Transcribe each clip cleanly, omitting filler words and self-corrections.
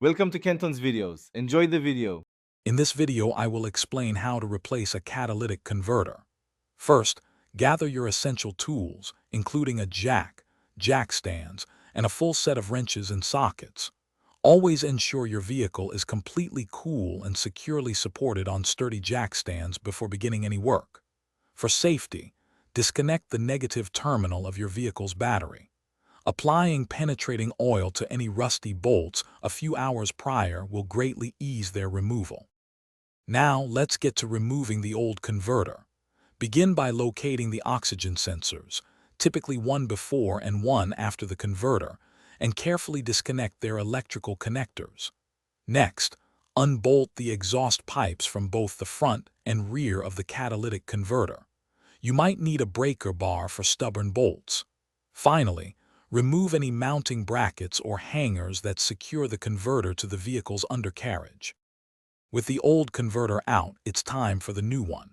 Welcome to Kenton's videos. Enjoy the video. In this video, I will explain how to replace a catalytic converter. First, gather your essential tools, including a jack stands, and a full set of wrenches and sockets. Always ensure your vehicle is completely cool and securely supported on sturdy jack stands before beginning any work. For safety, disconnect the negative terminal of your vehicle's battery. Applying penetrating oil to any rusty bolts a few hours prior will greatly ease their removal. Now let's get to removing the old converter. Begin by locating the oxygen sensors, typically one before and one after the converter, and carefully disconnect their electrical connectors. Next, unbolt the exhaust pipes from both the front and rear of the catalytic converter. You might need a breaker bar for stubborn bolts. Finally, remove any mounting brackets or hangers that secure the converter to the vehicle's undercarriage. With the old converter out, it's time for the new one.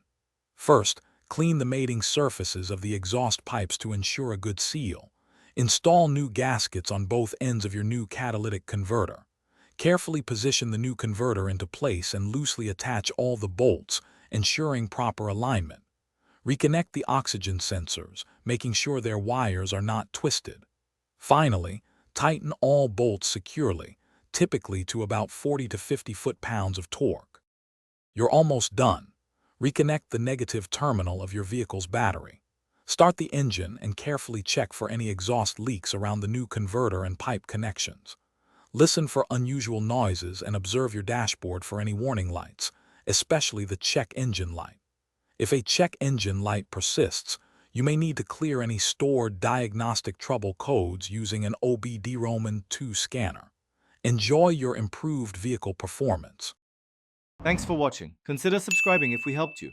First, clean the mating surfaces of the exhaust pipes to ensure a good seal. Install new gaskets on both ends of your new catalytic converter. Carefully position the new converter into place and loosely attach all the bolts, ensuring proper alignment. Reconnect the oxygen sensors, making sure their wires are not twisted. Finally, tighten all bolts securely, typically to about 40 to 50 foot-pounds of torque. You're almost done. Reconnect the negative terminal of your vehicle's battery. Start the engine and carefully check for any exhaust leaks around the new converter and pipe connections. Listen for unusual noises and observe your dashboard for any warning lights, especially the check engine light. If a check engine light persists, you may need to clear any stored diagnostic trouble codes using an OBD2 scanner. Enjoy your improved vehicle performance. Thanks for watching. Consider subscribing if we helped you.